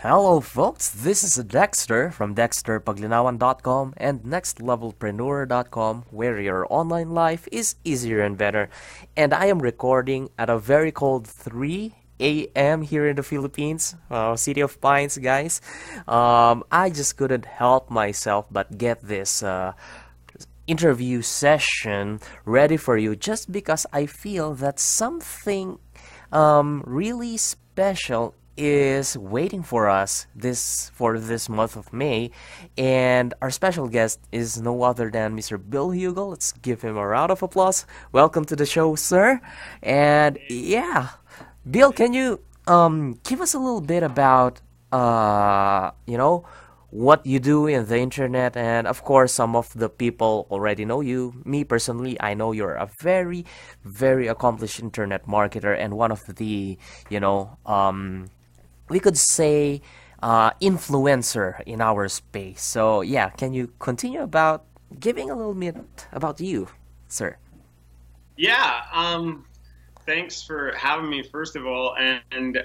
Hello, folks. This is Dexter from DexterPaglinawan.com and NextLevelpreneur.com, where your online life is easier and better. And I am recording at a very cold 3 a.m. here in the Philippines, City of Pines, guys. I just couldn't help myself but get this interview session ready for you just because I feel that something really special is waiting for us this month of May, and our special guest is no other than Mr. Bill Hugel. Let's give him a round of applause. Welcome to the show, sir. And yeah, Bill, can you give us a little bit about what you do in the internet? And of course, some of the people already know you. Me personally, I know you're a very, very accomplished internet marketer and one of the, we could say, influencer in our space. So yeah, can you continue about giving a little bit about you, sir? Yeah, thanks for having me, first of all. And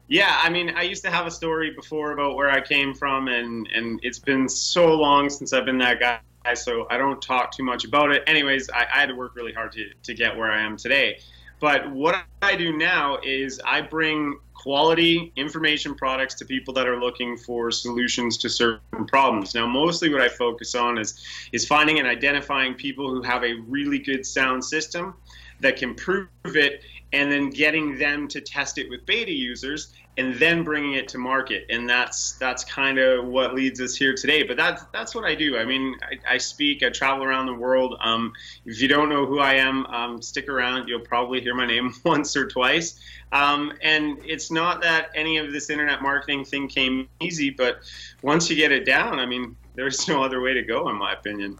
yeah, I mean, I used to have a story before about where I came from, and it's been so long since I've been that guy, so I don't talk too much about it. Anyways, I had to work really hard to get where I am today. But what I do now is I bring quality information products to people that are looking for solutions to certain problems. Now, mostly what I focus on is finding and identifying people who have a really good sound system that can prove it, and then getting them to test it with beta users and then bringing it to market. And that's kind of what leads us here today. But that's what I do. I mean, I speak, I travel around the world. If you don't know who I am, stick around. You'll probably hear my name once or twice. And it's not that any of this internet marketing thing came easy, but once you get it down, I mean, there's no other way to go, in my opinion.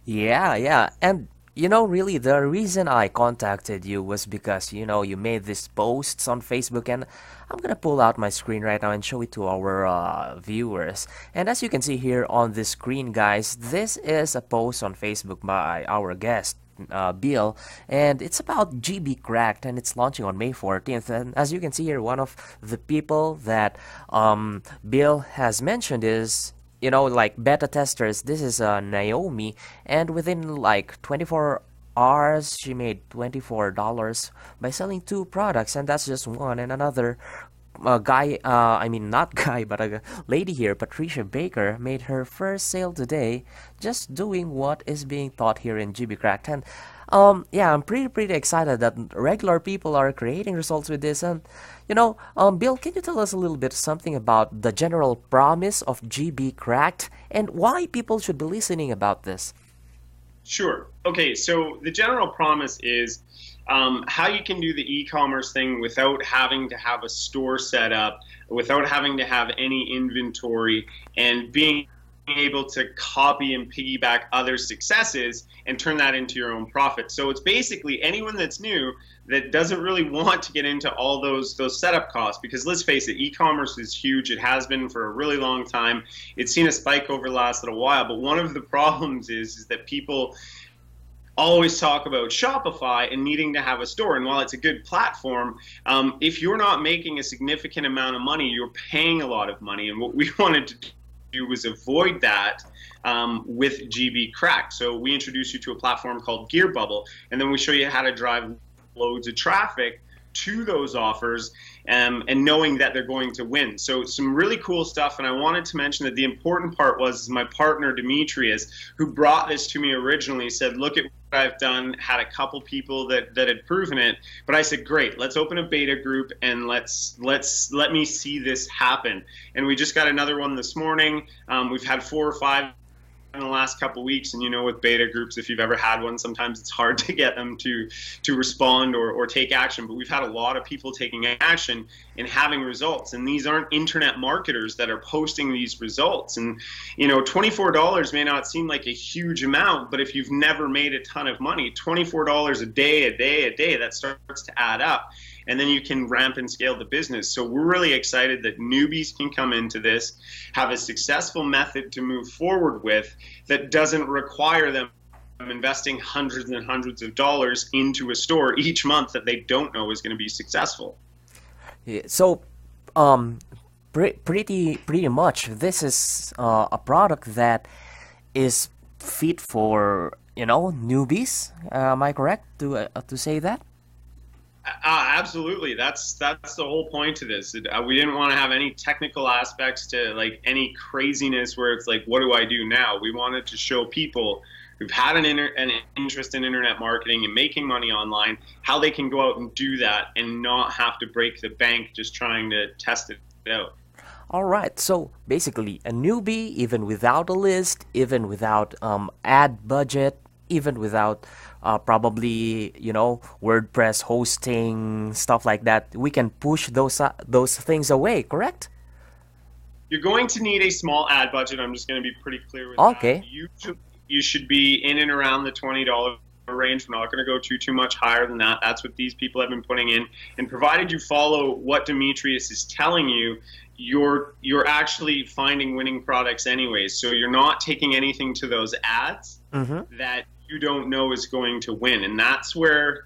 Yeah, yeah. And really, the reason I contacted you was because, you made these posts on Facebook, and I'm gonna pull out my screen right now and show it to our viewers. And as you can see here on the screen, guys, this is a post on Facebook by our guest, Bill, and it's about GB Cracked, and it's launching on May 14th. And as you can see here, one of the people that Bill has mentioned is like beta testers. This is Naomi, and within like 24 hours, she made $24 by selling two products, and that's just one. And another guy, I mean, not guy, but a lady here, Patricia Baker, made her first sale today just doing what is being taught here in GB Cracked. And yeah, I'm pretty excited that regular people are creating results with this. And Bill, can you tell us a little bit something about the general promise of GB Cracked and why people should be listening about this? Sure. Okay, so the general promise is how you can do the e-commerce thing without having to have a store set up, without having to have any inventory, and being able to copy and piggyback other successes and turn that into your own profit. So it's basically anyone that's new that doesn't really want to get into all those setup costs, because let's face it, e-commerce is huge. It has been for a really long time. It's seen a spike over the last little while, but one of the problems is that people always talk about Shopify and needing to have a store. And while it's a good platform, if you're not making a significant amount of money, you're paying a lot of money. And what we wanted to do was avoid that with GB Cracked. So we introduce you to a platform called Gear Bubble, and then we show you how to drive loads of traffic to those offers, and knowing that they're going to win. So some really cool stuff. And I wanted to mention that the important part was my partner Demetrius, who brought this to me originally, said, look at what I've done, had a couple people that had proven it. But I said, great, let's open a beta group and let me see this happen. And we just got another one this morning. We've had 4 or 5 in the last couple of weeks, and with beta groups, if you've ever had one, sometimes it's hard to get them to respond or take action. But we've had a lot of people taking action and having results, and these aren't internet marketers that are posting these results. And $24 may not seem like a huge amount, but if you've never made a ton of money, $24 a day, that starts to add up. And then you can ramp and scale the business. So we're really excited that newbies can come into this, have a successful method to move forward with that doesn't require them investing hundreds and hundreds of dollars into a store each month that they don't know is going to be successful. Yeah, so, um, Pretty much. This is a product that is fit for newbies. Am I correct to say that? Absolutely. That's the whole point to this. We didn't want to have any technical aspects to like any craziness where it's like, what do I do now? We wanted to show people who've had an interest in internet marketing and making money online how they can go out and do that and not have to break the bank just trying to test it out. All right. So basically, a newbie, even without a list, even without ad budget, even without probably WordPress hosting stuff like that, we can push those things away. Correct? You're going to need a small ad budget. I'm just going to be pretty clear with that. Okay. You should be in and around the $20 range. We're not going to go too much higher than that. That's what these people have been putting in. And provided you follow what Demetrius is telling you, you're actually finding winning products anyways. So you're not taking anything to those ads that you don't know is going to win. And that's where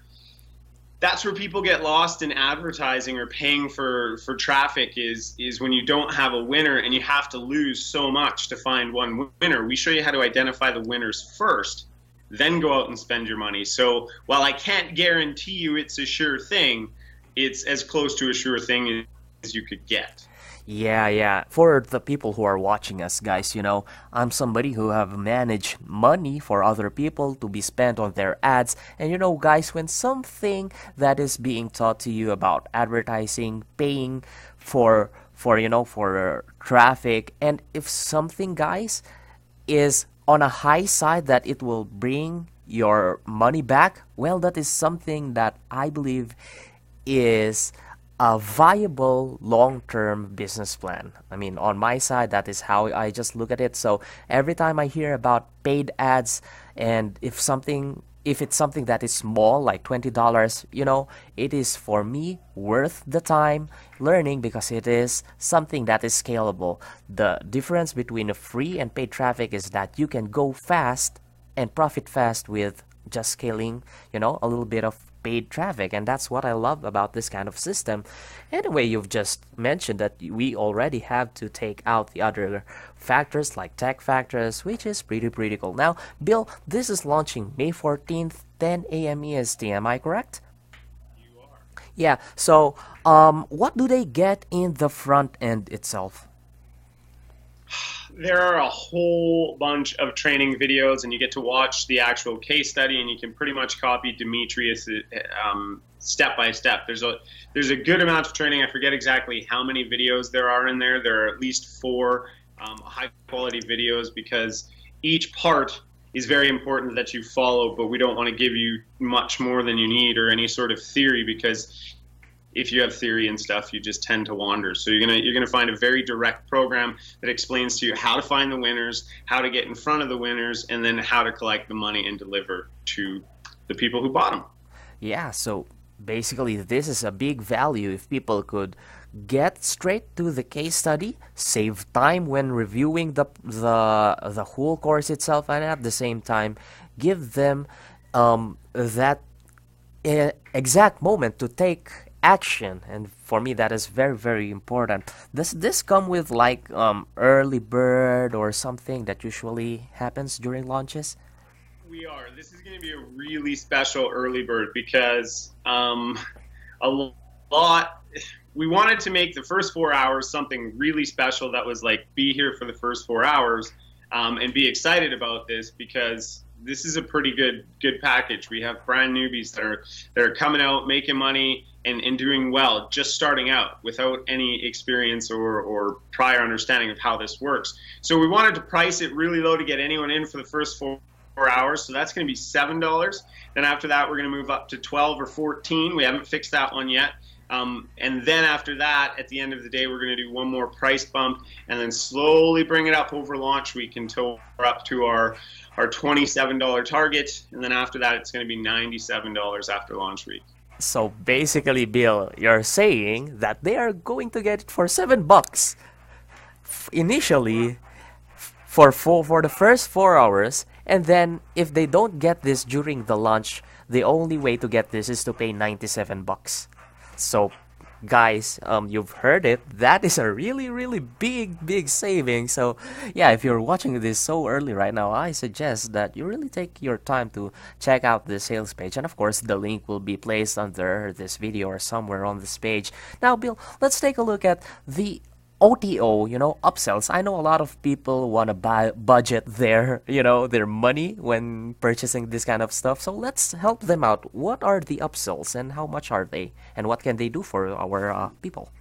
people get lost in advertising or paying for traffic is when you don't have a winner and you have to lose so much to find one winner. We show you how to identify the winners first, then go out and spend your money. So while I can't guarantee you it's a sure thing, it's as close to a sure thing as you could get. Yeah, yeah. For the people who are watching us, guys, I'm somebody who have managed money for other people to be spent on their ads. And guys, when something that is being taught to you about advertising, paying for traffic, and if something, guys, is on a high side that it will bring your money back, well, that is something that I believe is a viable long-term business plan. I mean, on my side, that is how I just look at it. So every time I hear about paid ads, and if it's something that is small, like $20, it is for me worth the time learning because it is something that is scalable. The difference between a free and paid traffic is that you can go fast and profit fast with just scaling, a little bit of paid traffic, and that's what I love about this kind of system. Anyway, you've just mentioned that we already have to take out the other factors like tech factors, which is pretty cool. Now, Bill, this is launching May 14th, 10 a.m. EST, am I correct? You are. Yeah, so what do they get in the front end itself? There are a whole bunch of training videos, and you get to watch the actual case study, and you can pretty much copy Demetrius step by step. There's a good amount of training. I forget exactly how many videos there are in there. There are at least 4 high quality videos because each part is very important that you follow, but we don't want to give you much more than you need or any sort of theory because if you have theory and stuff, you just tend to wander. So you're gonna find a very direct program that explains to you how to find the winners, how to get in front of the winners, and then how to collect the money and deliver to the people who bought them. Yeah, so basically this is a big value if people could get straight to the case study, save time when reviewing the whole course itself, and at the same time give them that exact moment to take action. And for me that is very important. Does this come with like early bird or something that usually happens during launches? We are. This is going to be a really special early bird because a lot. We wanted to make the first 4 hours something really special that was like be here for the first 4 hours and be excited about this because this is a pretty good package. We have brand newbies that are coming out, making money, and doing well, just starting out without any experience or prior understanding of how this works. So we wanted to price it really low to get anyone in for the first 4 hours. So that's going to be $7. Then after that, we're going to move up to 12 or 14. We haven't fixed that one yet. And then after that, at the end of the day, we're going to do one more price bump and then slowly bring it up over launch week until we're up to our $27 target. And then after that, it's going to be $97 after launch week. So basically, Bill, you're saying that they are going to get it for $7 initially for the first 4 hours, and then if they don't get this during the launch, the only way to get this is to pay $97. So guys, you've heard it. That is a really, really big saving. So, yeah, if you're watching this so early right now, I suggest that you really take your time to check out the sales page. And of course, the link will be placed under this video or somewhere on this page. Now, Bill, let's take a look at the OTO, upsells. I know a lot of people want to buy budget their money when purchasing this kind of stuff. So let's help them out. What are the upsells and how much are they? And what can they do for our people?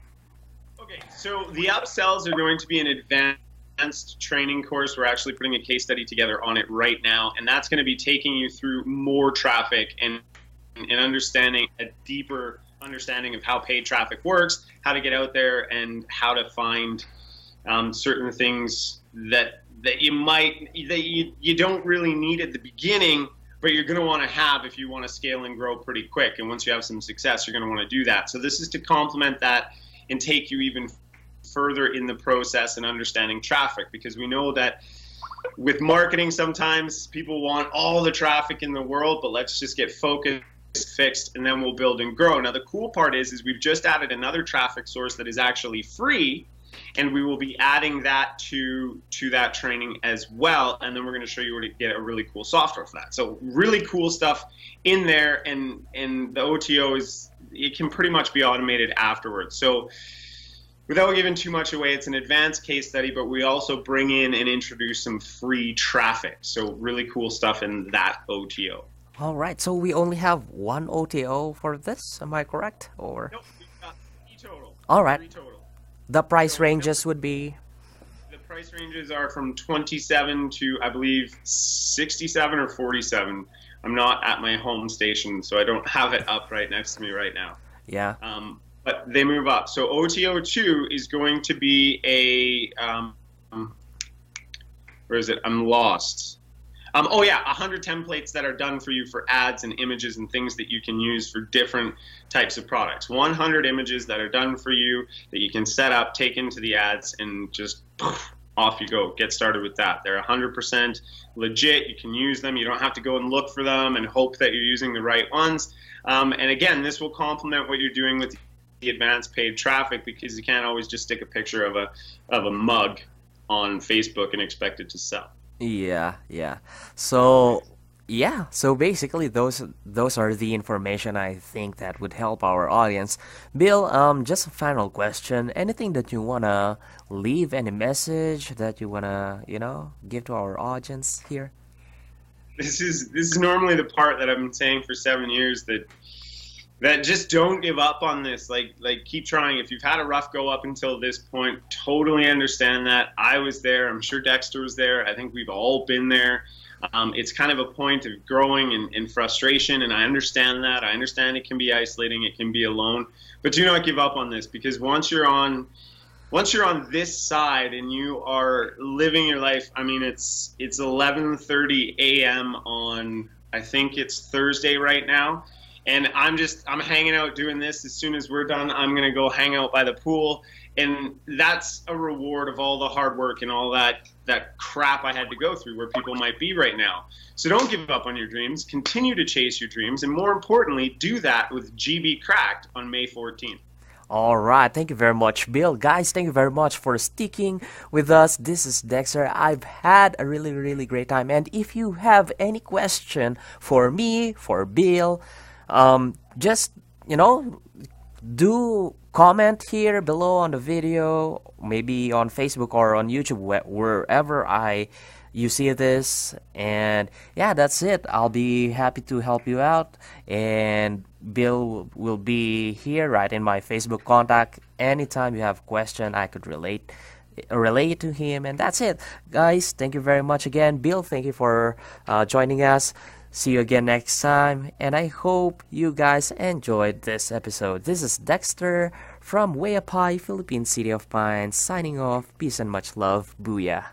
Okay, so the upsells are going to be an advanced training course. We're actually putting a case study together on it right now, and that's going to be taking you through more traffic and understanding a deeper understanding of how paid traffic works, how to get out there, and how to find certain things that you don't really need at the beginning, but you're going to want to have if you want to scale and grow pretty quick. And once you have some success, you're going to want to do that. So this is to complement that and take you even further in the process and understanding traffic, because we know that with marketing, sometimes people want all the traffic in the world, but let's just get focused, fixed, and then we'll build and grow. Now, the cool part is we've just added another traffic source that is actually free, and we will be adding that to that training as well. And then we're going to show you where to get a really cool software for that. So really cool stuff in there, and the OTO it can pretty much be automated afterwards. So without giving too much away, it's an advanced case study, but we also bring in and introduce some free traffic. So really cool stuff in that OTO. All right, so we only have one OTO for this, am I correct? Or nope, we've got three total. All right. Three total. The price ranges would be? The price ranges are from 27 to, I believe, 67 or 47. I'm not at my home station, so I don't have it up right next to me right now. Yeah. But they move up. So OTO 2 is going to be where is it? I'm lost. Oh yeah, 100 templates that are done for you for ads and images and things that you can use for different types of products. 100 images that are done for you that you can set up, take into the ads, and just poof, off you go. Get started with that. They're 100% legit. You can use them. You don't have to go and look for them and hope that you're using the right ones. And again, this will complement what you're doing with the advanced paid traffic, because you can't always just stick a picture of a mug on Facebook and expect it to sell. Yeah. So basically those are the information I think that would help our audience. Bill, just a final question. Anything that you wanna leave, any message that you wanna, give to our audience here? This is normally the part that I've been saying for 7 years, that just don't give up on this. Like keep trying. If you've had a rough go up until this point, totally understand that. I was there. I'm sure Dexter was there. I think we've all been there. It's kind of a point of growing and frustration, and I understand that. I understand it can be isolating. It can be alone. But do not give up on this, because once you're on this side and you are living your life, I mean, it's 11:30 a.m. on, I think it's Thursday right now. And I'm hanging out doing this. As soon as we're done, I'm going to go hang out by the pool. And that's a reward of all the hard work and all that crap I had to go through where people might be right now. So don't give up on your dreams. Continue to chase your dreams. And more importantly, do that with GB Cracked on May 14th. All right. Thank you very much, Bill. Guys, thank you very much for sticking with us. This is Dexter. I've had a really, really great time. And if you have any question for me, for Bill, just do comment here below on the video, maybe on Facebook or on YouTube, wherever you see this. And yeah, that's it. I'll be happy to help you out, and Bill will be here right in my Facebook contact. Anytime you have question, I could relate to him. And that's it, guys. Thank you very much again. Bill, thank you for joining us. See you again next time, and I hope you guys enjoyed this episode. This is Dexter from Way Up High, Philippine City of Pines, signing off. Peace and much love. Booyah.